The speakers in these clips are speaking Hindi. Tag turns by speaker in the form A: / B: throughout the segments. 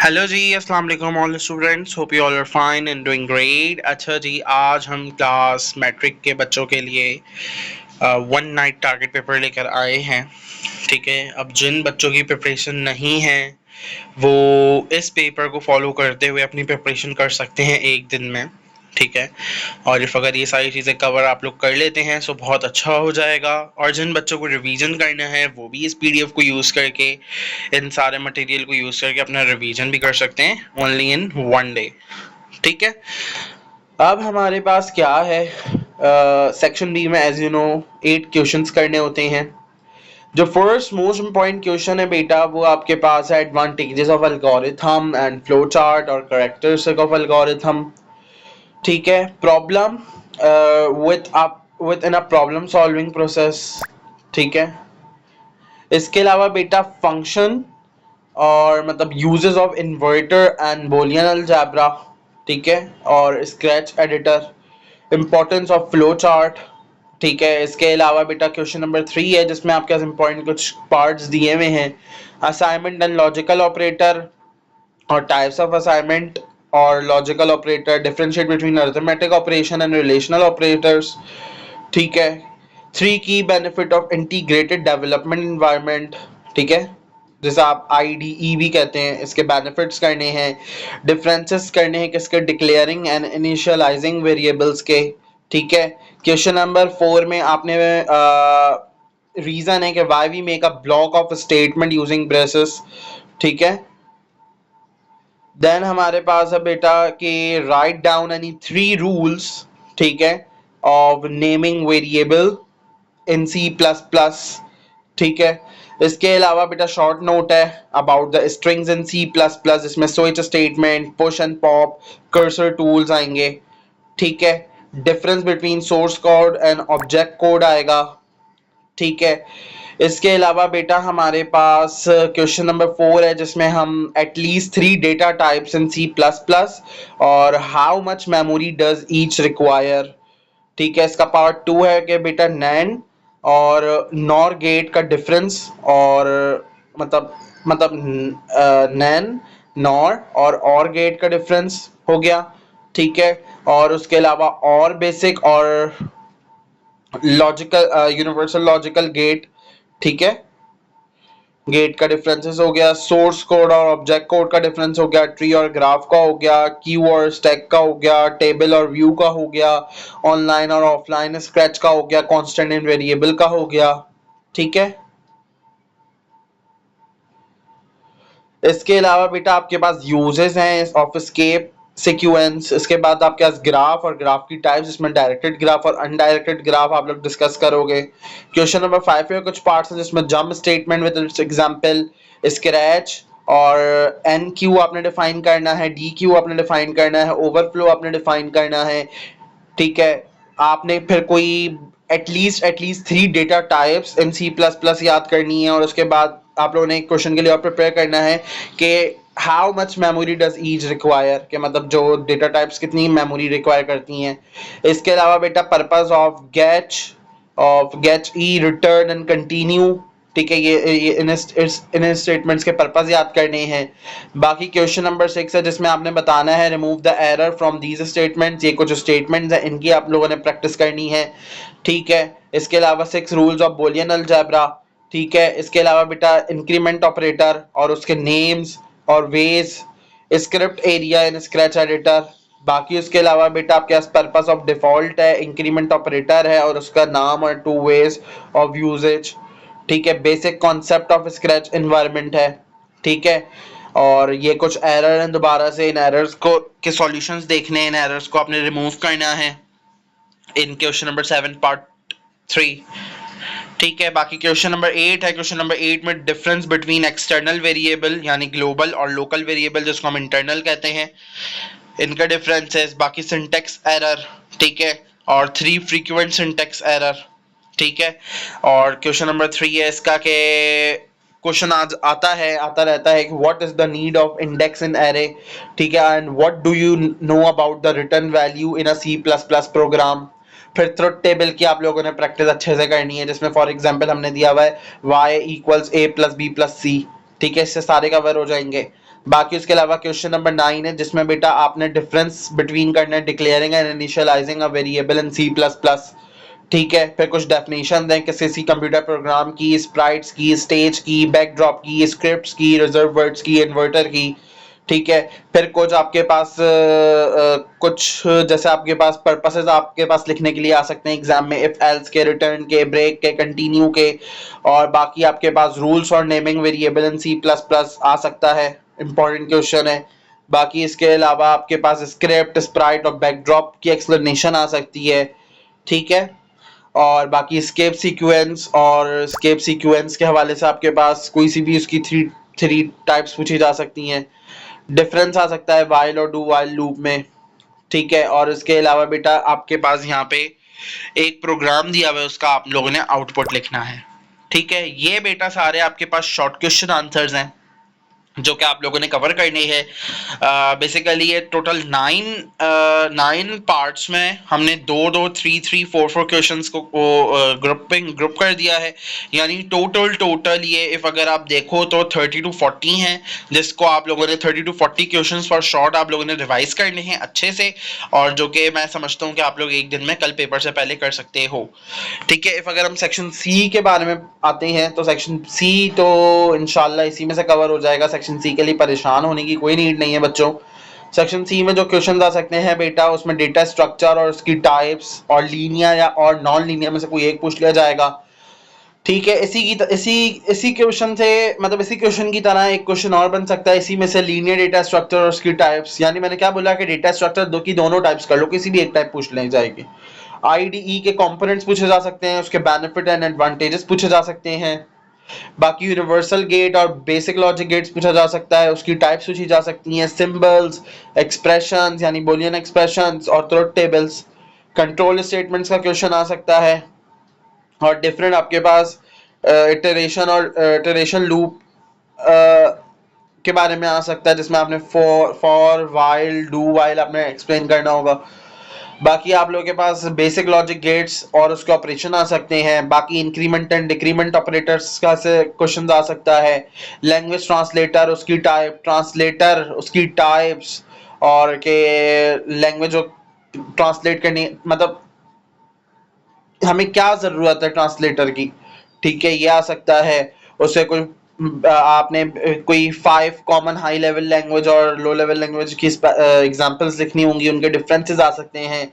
A: हेलो जी, अस्सलाम वालेकुम all students, hope you all are fine and doing great. अच्छा जी, आज हम क्लास मैट्रिक के बच्चों के लिए वन नाइट टारगेट पेपर लेकर आए हैं। ठीक है, अब जिन बच्चों की प्रिपरेशन नहीं है वो इस पेपर को फॉलो करते हुए अपनी प्रिपरेशन कर सकते हैं एक दिन में। ठीक है, और इफ अगर ये सारी चीज़ें कवर आप लोग कर लेते हैं तो बहुत अच्छा हो जाएगा। और जिन बच्चों को रिवीजन करना है वो भी इस पीडीएफ को यूज़ करके, इन सारे मटेरियल को यूज़ करके अपना रिवीजन भी कर सकते हैं ओनली इन वन डे। ठीक है, अब हमारे पास क्या है, सेक्शन बी में एज यू नो 8 क्वेश्चंस करने होते हैं। जो फर्स्ट मोस्ट इम्पॉर्टेंट क्वेश्चन है बेटा वो आपके पास है advantages of algorithm and flow chart और कैरेक्टरिस्टिक ऑफ एल्गोरिथम। ठीक है, problem with in a problem solving process. ठीक है, इसके अलावा बेटा फंक्शन और मतलब uses of inverter and Boolean algebra. ठीक है, और scratch editor, importance of flow chart. ठीक है, इसके अलावा बेटा क्वेश्चन नंबर 3 है जिसमें आपके पास इंपॉर्टेंट कुछ पार्ट्स दिए हुए हैं, असाइनमेंट एंड लॉजिकल ऑपरेटर और टाइप्स ऑफ असाइनमेंट और logical operator, differentiate between arithmetic operation and relational operators. ठीक है, 3 की benefit of integrated development environment. ठीक है, जैसे आप IDE भी कहते हैं, इसके बेनिफिट्स करने हैं, डिफरेंसेस करने हैं किसके, डिक्लेयरिंग एंड इनिशियलाइजिंग वेरिएबल्स के। ठीक है, क्वेश्चन नंबर 4 में आपने रीजन है कि why we make a block of statement using braces. ठीक है, देन हमारे पास है बेटा कि राइट डाउन एनी 3 रूल्स। ठीक है, of naming variable in C++। ठीक है, इसके अलावा बेटा शॉर्ट नोट है about the strings in C++, जिसमें switch statement, push and pop, cursor tools आएंगे। ठीक है, difference between source code and object code आएगा। ठीक है, इसके अलावा बेटा हमारे पास क्वेश्चन नंबर 4 है जिसमें हम at least 3 data types in C++ और how much memory does each require. ठीक है, इसका पार्ट 2 है कि बेटा नैन और नॉर गेट का डिफरेंस और मतलब नैन, नॉर और गेट का डिफरेंस हो गया। ठीक है, और उसके अलावा और बेसिक और लॉजिकल यूनिवर्सल लॉजिकल गेट। ठीक है, गेट का डिफरेंसेस हो गया, सोर्स कोड और ऑब्जेक्ट कोड का डिफरेंस हो गया, ट्री और ग्राफ का हो गया, क्यू और स्टैक का हो गया, टेबल और व्यू का हो गया, ऑनलाइन और ऑफलाइन स्क्रैच का हो गया, कांस्टेंट एंड वेरिएबल का हो गया। ठीक है, इसके अलावा बेटा आपके पास यूजेस हैं ऑफ स्केप सीक्वेंस। इसके बाद आपके पास ग्राफ और ग्राफ की टाइप्स, जिसमें डायरेक्टेड ग्राफ और अनडायरेक्टेड ग्राफ आप लोग डिस्कस करोगे। क्वेश्चन नंबर 5 में कुछ पार्ट्स हैं जिसमें jump statement with example, scratch और एन क्यू आपने डिफाइन करना है, डी क्यू आपने डिफाइन करना है, ओवरफ्लो आपने डिफाइन करना है। ठीक है, आपने फिर कोई at least 3 data types in C++ याद करनी है, और उसके बाद आप लोगों ने एक क्वेश्चन के लिए और प्रिपेयर करना है कि how much memory does each require, कि मतलब जो डेटा टाइप्स कितनी मेमोरी रिक्वायर करती हैं। इसके अलावा बेटा purpose of get e return and continue. ठीक है, ये इन स्टेटमेंट्स के पर्पस याद करने हैं। बाकी क्वेश्चन नंबर 6 है जिसमें आपने बताना है remove the error from these statements. ये कुछ स्टेटमेंट्स हैं, इनकी आप लोगों ने प्रैक्टिस करनी है। ठीक है, इसके अलावा 6 रूल्स ऑफ बोलियन अलजेब्रा। ठीक है, इसके अलावा बेटा इंक्रीमेंट ऑपरेटर और उसके नेम्स और ways, script area in Scratch editor. बाकी उसके अलावा बेटा आपके पास पर्पस ऑफ डिफॉल्ट है, इंक्रीमेंट ऑपरेटर है और उसका नाम और 2 वेज ऑफ यूजेज। ठीक है, basic concept of Scratch environment है। ठीक है, और ये कुछ एरर हैं, दोबारा से इन एरर्स को के सॉल्यूशंस देखने हैं, इन एरर्स को आपने रिमूव करना है इन क्वेश्चन नंबर 7 पार्ट 3। ठीक है, बाकी क्वेश्चन नंबर 8 है। क्वेश्चन नंबर 8 में डिफरेंस बिटवीन एक्सटर्नल वेरिएबल यानी ग्लोबल और लोकल वेरिएबल जिसको हम इंटरनल कहते हैं, इनका डिफरेंस है। बाकी सिंटेक्स एरर। ठीक है, और 3 फ्रीक्वेंट सिंटेक्स एरर। ठीक है, और क्वेश्चन नंबर 3 है इसका के क्वेश्चन आज आता रहता है कि what is the need of index in array. ठीक है, and what do you know about the return value in a C++ program. फिर ट्रुथ टेबल की आप लोगों ने प्रैक्टिस अच्छे से करनी है, जिसमें फॉर एग्जांपल हमने दिया हुआ है y = a + b + c। ठीक है, इससे सारे कवर हो जाएंगे। बाकी उसके अलावा क्वेश्चन नंबर 9 है जिसमें बेटा आपने डिफरेंस बिटवीन करना है declaring and initialising a variable in C plus plus. ठीक है, फिर कुछ डेफिनेशन दें किसी कंप्यूटर प्रोग्राम की, स्प्राइट्स की, स्टेज की, बैकड्रॉप की, स्क्रिप्ट्स की, रिजर्व वर्ड्स की, इन्वर्टर की। ठीक है, फिर कुछ आपके पास कुछ जैसे आपके पास पर्पसेस आपके पास लिखने के लिए आ सकते हैं एग्जाम में, इफ एल्स के, रिटर्न के, ब्रेक के, कंटिन्यू के। और बाकी आपके पास रूल्स और naming variable in C plus plus आ सकता है, इंपॉर्टेंट क्वेश्चन है। बाकी इसके अलावा आपके पास स्क्रिप्ट, स्प्राइट और बैकड्रॉप की एक्सप्लेनेशन आ सकती है। ठीक है, और बाकी स्केप सीक्वेंस के हवाले से आपके पास कोई सी भी उसकी थ्री थ्री टाइप्स पूछी जा सकती हैं। डिफरेंस आ सकता है वाइल और डू वाइल लूप में। ठीक है, और इसके अलावा बेटा आपके पास यहाँ पे एक प्रोग्राम दिया हुआ है, उसका आप लोगों ने आउटपुट लिखना है। ठीक है, ये बेटा सारे आपके पास शॉर्ट क्वेश्चन आंसर्स हैं जो कि आप लोगों ने कवर करनी है। बेसिकली ये टोटल 9 पार्ट्स में हमने 2-2, 3-3, 4-4 क्वेश्चंस को ग्रुप कर दिया है। यानी टोटल ये इफ अगर आप देखो तो 30 to 40 हैं, जिसको आप लोगों ने 30 to 40 क्वेश्चंस फॉर शॉर्ट आप लोगों ने रिवाइज करने हैं अच्छे से, और जो कि मैं समझता हूँ कि आप लोग एक दिन में कल पेपर से पहले कर सकते हो। ठीक है, इफ अगर हम सेक्शन सी के बारे में आते हैं तो सेक्शन सी तो इंशाल्लाह इसी में से कवर हो जाएगा। सेक्शन सी के लिए परेशान होने की कोई नीड नहीं है बच्चों। सेक्शन सी में जो क्वेश्चन आ सकते हैं बेटा, उसमें डेटा स्ट्रक्चर और उसकी टाइप्स और लीनियर या और नॉन लीनियर में से कोई एक पूछ लिया जाएगा। ठीक है, इसी क्वेश्चन से मतलब इसी क्वेश्चन की तरह एक क्वेश्चन और बन सकता है इसी में से, लीनियर डेटा स्ट्रक्चर और उसकी टाइप्स। यानी मैंने क्या बोला कि डेटा स्ट्रक्चर दोनों टाइप्स कर लो, किसी भी एक टाइप पूछ ले जाएगी। आईडीई के कंपोनेंट्स पूछे जा सकते हैं, उसके बेनिफिट एंड एडवांटेजेस पूछे जा सकते हैं। बाकी यूनिवर्सल गेट और बेसिक लॉजिक गेट्स पूछा जा सकता है, उसकी टाइप्स पूछी जा सकती हैं, सिंबल्स, एक्सप्रेशंस यानी बूलियन एक्सप्रेशंस और ट्रुथ टेबल्स। कंट्रोल स्टेटमेंट्स का क्वेश्चन आ सकता है, और डिफरेंट आपके पास इटरेशन और इटरेशन लूप के बारे में आ सकता है, जिसमें आपने फॉर वाइल डू वाइल आपने एक्सप्लेन करना होगा। बाकी आप लोगों के पास बेसिक लॉजिक गेट्स और उसके ऑपरेशन आ सकते हैं। बाकी इंक्रीमेंट एंड डिक्रीमेंट ऑपरेटर्स का से क्वेश्चन आ सकता है। लैंग्वेज ट्रांसलेटर उसकी टाइप, ट्रांसलेटर उसकी टाइप्स, और के लैंग्वेज ट्रांसलेट करनी मतलब हमें क्या जरूरत है ट्रांसलेटर की। ठीक है, ये आ सकता है। उसे कोई आपने कोई 5 कॉमन हाई लेवल लैंग्वेज और लो लेवल लैंग्वेज की एग्जांपल्स लिखनी होंगी, उनके डिफरेंसेस आ सकते हैं।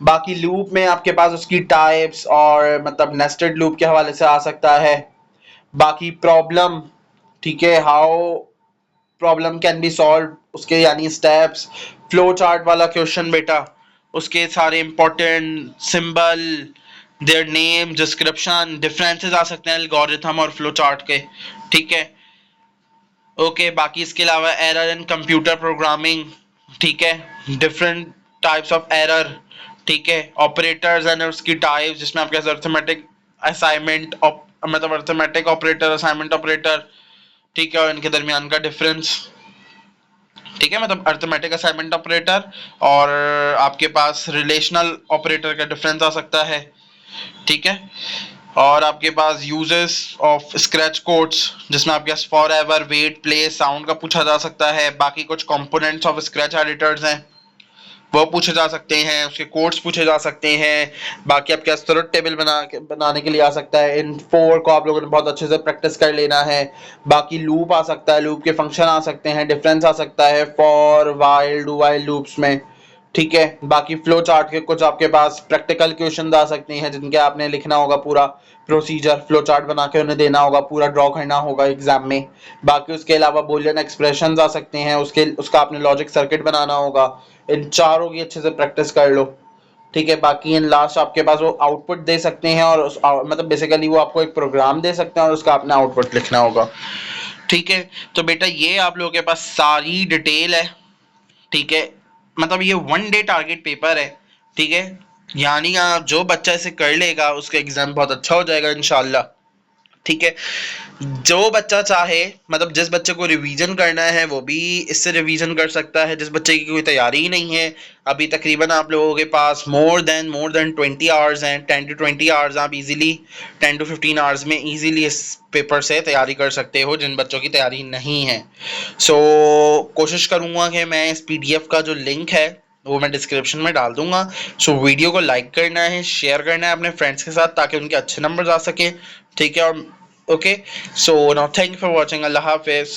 A: बाकी लूप में आपके पास उसकी टाइप्स और मतलब नेस्टेड लूप के हवाले से आ सकता है। बाकी प्रॉब्लम, ठीक है, how problem can be solve उसके यानी स्टेप्स। फ्लो चार्ट वाला क्वेश्चन बेटा, उसके सारे important symbol, their name, description, differences आ सकते हैं एल्गोरिथम और फ्लो चार्ट के। ठीक है, ओके। बाकी इसके अलावा एरर इन कंप्यूटर प्रोग्रामिंग, ठीक है, डिफरेंट टाइप्स ऑफ एरर। ठीक है, ऑपरेटर्स एंड उसकी टाइप्स, जिसमें आपके पास अर्थमेटिक असाइनमेंट मतलब अर्थमेटिक ऑपरेटर, असाइनमेंट ऑपरेटर। ठीक है, और इनके दरमियान का डिफरेंस। ठीक है, मतलब अर्थमेटिक असाइनमेंट ऑपरेटर और आपके पास रिलेशनल ऑपरेटर का डिफरेंस आ सकता है। ठीक है, और आपके पास यूजेस ऑफ स्क्रैच कोड्स, जिसमें आपके पास forever, wait, place, sound का पूछा जा सकता है। बाकी कुछ कंपोनेंट्स ऑफ स्क्रैच एडिटर्स हैं, वो पूछे जा सकते हैं, उसके कोड्स पूछे जा सकते हैं। बाकी आपके पास ट्रुथ टेबल बनाने के लिए आ सकता है। इन 4 को आप लोगों ने बहुत अच्छे से प्रैक्टिस कर लेना है। बाकी लूप आ सकता है, लूप के फंक्शन आ सकते हैं, डिफरेंस आ सकता है for while do while loops में। ठीक है, बाकी फ्लो चार्ट के कुछ आपके पास प्रैक्टिकल क्वेश्चन आ सकते हैं, जिनके आपने लिखना होगा पूरा प्रोसीजर, फ्लो चार्ट बना के उन्हें देना होगा, पूरा ड्रॉ करना होगा एग्जाम में। बाकी उसके अलावा बुलियन एक्सप्रेशंस आ सकते हैं, उसका आपने लॉजिक सर्किट बनाना होगा। इन चारों की अच्छे से प्रैक्टिस कर लो। ठीक है, बाकी इन लास्ट आपके पास वो आउटपुट दे सकते हैं, और मतलब बेसिकली वो आपको एक प्रोग्राम दे सकते हैं और उसका आपने आउटपुट लिखना होगा। ठीक है, तो बेटा ये आप लोगों के पास सारी डिटेल है। ठीक है, मतलब ये 1 डे टारगेट पेपर है। ठीक है, यानी जो बच्चा इसे कर लेगा उसका एग्जाम बहुत अच्छा हो जाएगा इंशाल्लाह। ठीक है। जो बच्चा चाहे, मतलब जिस बच्चे को रिवीजन करना है वो भी इससे रिवीजन कर सकता है, जिस बच्चे की कोई तैयारी ही नहीं है, अभी तकरीबन आप लोगों के पास मोर देन 20 आवर्स हैं, 10 to 20 आवर्स आप इजीली 10 to 15 आवर्स में इजीली इस पेपर से तैयारी कर सकते हो जिन बच्चों की तैयारी नहीं है। सो कोशिश करूँगा कि मैं इस पीडीएफ का जो लिंक है वो मैं डिस्क्रिप्शन में डाल दूंगा। सो वीडियो को लाइक करना है, शेयर करना है अपने फ्रेंड्स के साथ ताकि उनके अच्छे नंबर आ सके, ठीक है। और okay, so now thank you for watching. अल्लाह हाफिज़।